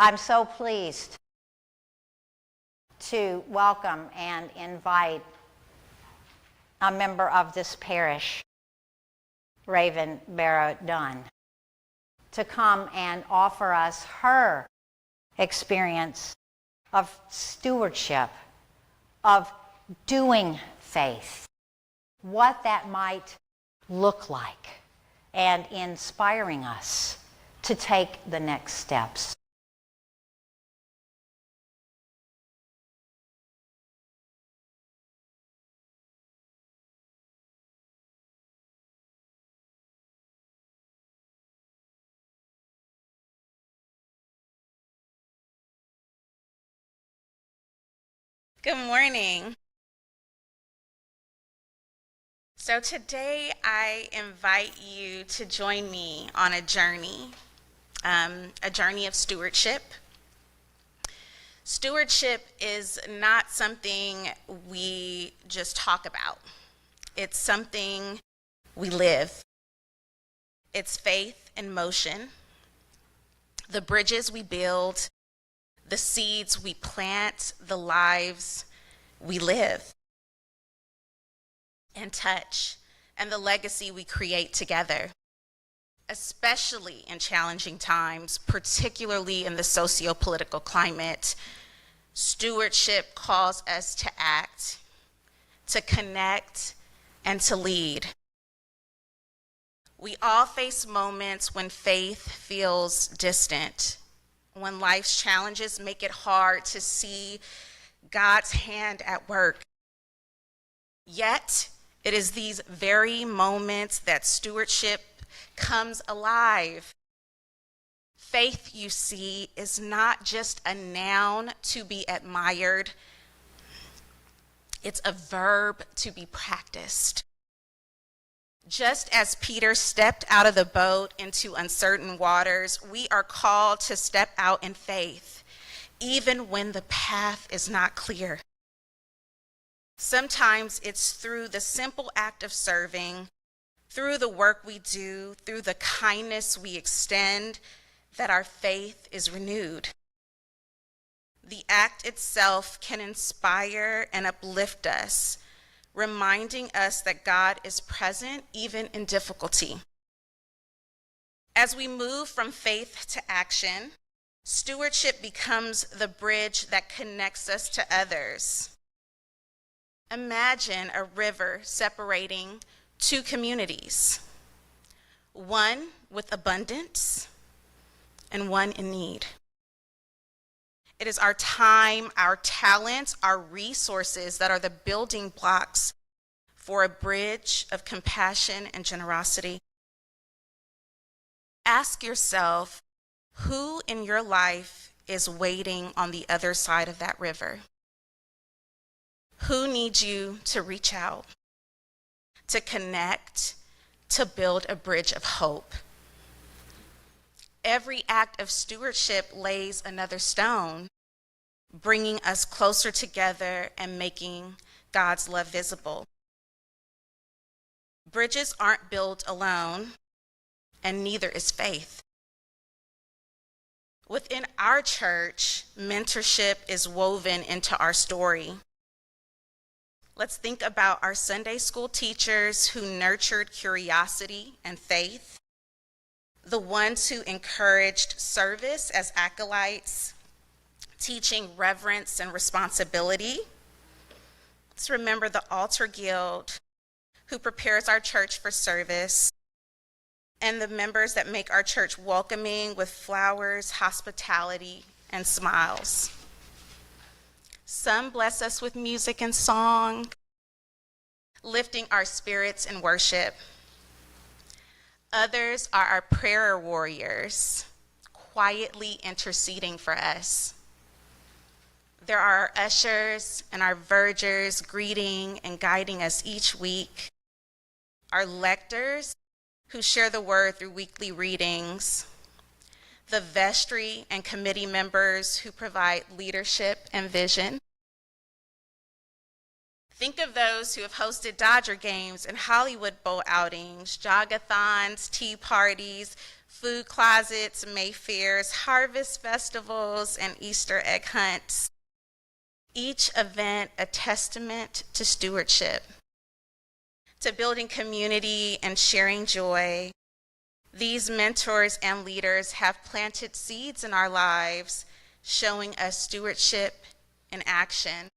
I'm so pleased to welcome and invite a member of this parish, Raven Barrow Dunn, to come and offer us her experience of stewardship, of doing faith, what that might look like, and inspiring us to take the next steps. Good morning. So today I invite you to join me on a journey of stewardship. Stewardship is not something we just talk about. It's something we live. It's faith in motion. The bridges we build, the seeds we plant, the lives we live and touch, and the legacy we create together, especially in challenging times, particularly in the socio-political climate. Stewardship calls us to act, to connect, and to lead. We all face moments when faith feels distant, when life's challenges make it hard to see God's hand at work. Yet, it is these very moments that stewardship comes alive. Faith, you see, is not just a noun to be admired. It's a verb to be practiced. Just as Peter stepped out of the boat into uncertain waters, we are called to step out in faith, even when the path is not clear. Sometimes it's through the simple act of serving, through the work we do, through the kindness we extend, that our faith is renewed. The act itself can inspire and uplift us, reminding us that God is present even in difficulty. As we move from faith to action, stewardship becomes the bridge that connects us to others. Imagine a river separating two communities, one with abundance and one in need. It is our time, our talents, our resources that are the building blocks for a bridge of compassion and generosity. Ask yourself, who in your life is waiting on the other side of that river? Who needs you to reach out, to connect, to build a bridge of hope? Every act of stewardship lays another stone, bringing us closer together and making God's love visible. Bridges aren't built alone, and neither is faith. Within our church, mentorship is woven into our story. Let's think about our Sunday school teachers who nurtured curiosity and faith, the ones who encouraged service as acolytes, teaching reverence and responsibility. Let's remember the Altar Guild, who prepares our church for service, and the members that make our church welcoming with flowers, hospitality, and smiles. Some bless us with music and song, lifting our spirits in worship. Others are our prayer warriors, quietly interceding for us. There are our ushers and our vergers greeting and guiding us each week. Our lectors who share the word through weekly readings. The vestry and committee members who provide leadership and vision. Think of those who have hosted Dodger games and Hollywood Bowl outings, jogathons, tea parties, food closets, Mayfairs, harvest festivals, and Easter egg hunts. Each event a testament to stewardship, to building community and sharing joy. These mentors and leaders have planted seeds in our lives, showing us stewardship in action,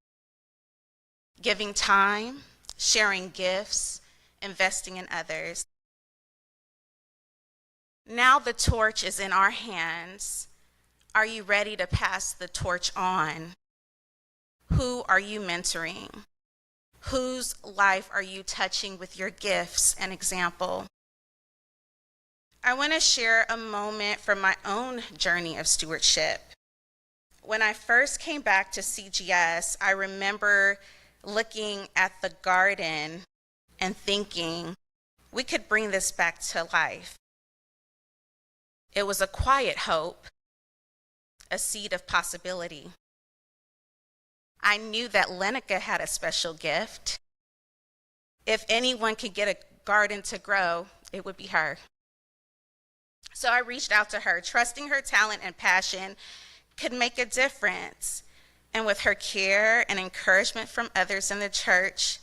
giving time, sharing gifts, investing in others. Now the torch is in our hands. Are you ready to pass the torch on? Who are you mentoring? Whose life are you touching with your gifts and example? I want to share a moment from my own journey of stewardship. When I first came back to CGS, I remember looking at the garden and thinking, we could bring this back to life. It was a quiet hope, a seed of possibility. I knew that Lenica had a special gift. If anyone could get a garden to grow, it would be her. So I reached out to her, trusting her talent and passion could make a difference. And with her care and encouragement from others in the church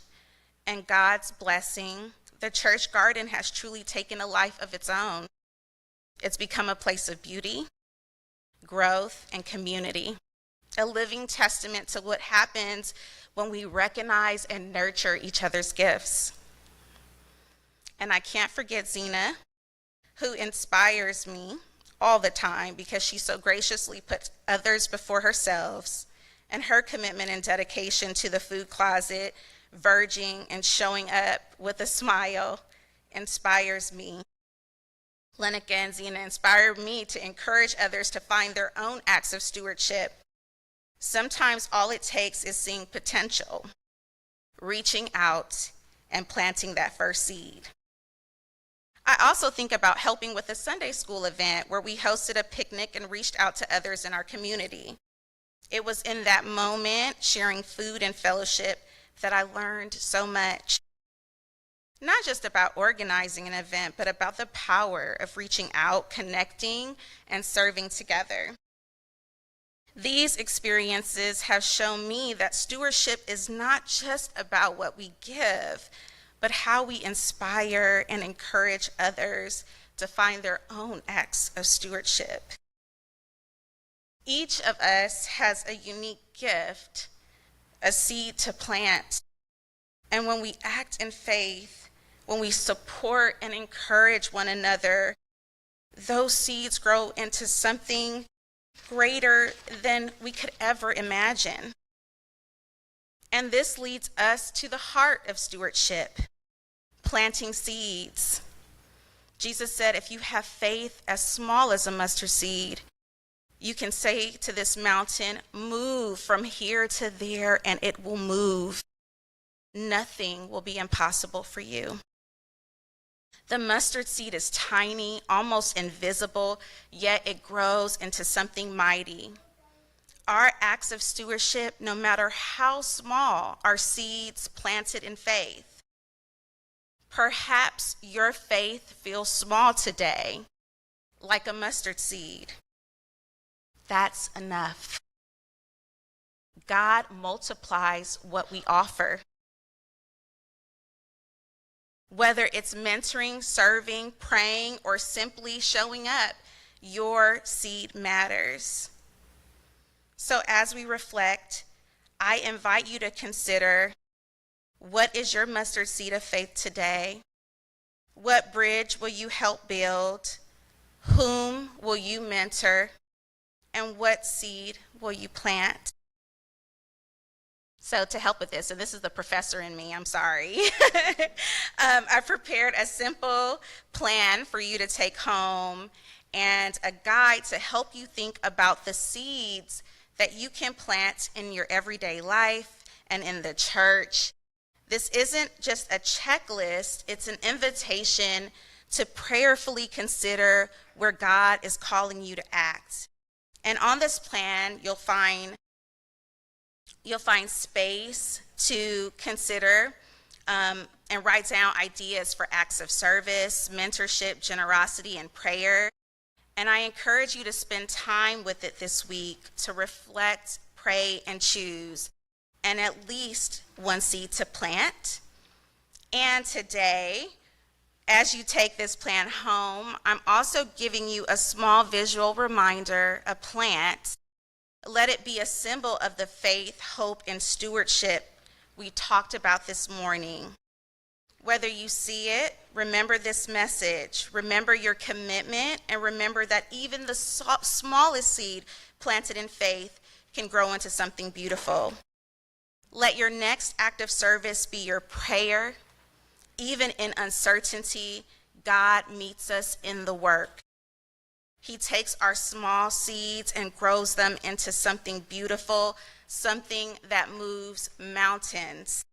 and God's blessing, the church garden has truly taken a life of its own. It's become a place of beauty, growth, and community, a living testament to what happens when we recognize and nurture each other's gifts. And I can't forget Zena, who inspires me all the time because she so graciously puts others before herself, and her commitment and dedication to the food closet, verging and showing up with a smile inspires me. Lenica and Zena inspire me to encourage others to find their own acts of stewardship. Sometimes all it takes is seeing potential, reaching out, and planting that first seed. I also think about helping with a Sunday school event where we hosted a picnic and reached out to others in our community. It was in that moment, sharing food and fellowship, that I learned so much. Not just about organizing an event, but about the power of reaching out, connecting, and serving together. These experiences have shown me that stewardship is not just about what we give, but how we inspire and encourage others to find their own acts of stewardship. Each of us has a unique gift, a seed to plant. And when we act in faith, when we support and encourage one another, those seeds grow into something greater than we could ever imagine. And this leads us to the heart of stewardship, planting seeds. Jesus said, if you have faith as small as a mustard seed, you can say to this mountain, move from here to there, and it will move. Nothing will be impossible for you. The mustard seed is tiny, almost invisible, yet it grows into something mighty. Our acts of stewardship, no matter how small, are seeds planted in faith. Perhaps your faith feels small today, like a mustard seed. That's enough. God multiplies what we offer. Whether it's mentoring, serving, praying, or simply showing up, your seed matters. So as we reflect, I invite you to consider, what is your mustard seed of faith today? What bridge will you help build? Whom will you mentor? And what seed will you plant? So to help with this, and this is the professor in me, I'm sorry. I prepared a simple plan for you to take home and a guide to help you think about the seeds that you can plant in your everyday life and in the church. This isn't just a checklist, it's an invitation to prayerfully consider where God is calling you to act. And on this plan, you'll find space to consider and write down ideas for acts of service, mentorship, generosity, and prayer. And I encourage you to spend time with it this week to reflect, pray, and choose, and at least one seed to plant. And today, as you take this plant home, I'm also giving you a small visual reminder, a plant. Let it be a symbol of the faith, hope, and stewardship we talked about this morning. Whether you see it, remember this message, remember your commitment, and remember that even the smallest seed planted in faith can grow into something beautiful. Let your next act of service be your prayer. Even in uncertainty, God meets us in the work. He takes our small seeds and grows them into something beautiful, something that moves mountains.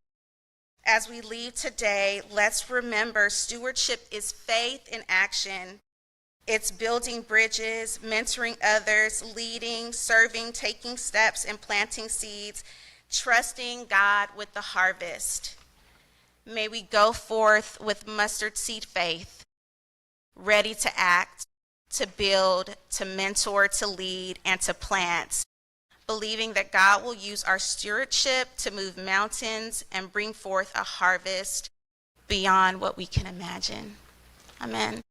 As we leave today, let's remember stewardship is faith in action. It's building bridges, mentoring others, leading, serving, taking steps, and planting seeds, trusting God with the harvest. May we go forth with mustard seed faith, ready to act, to build, to mentor, to lead, and to plant, believing that God will use our stewardship to move mountains and bring forth a harvest beyond what we can imagine. Amen.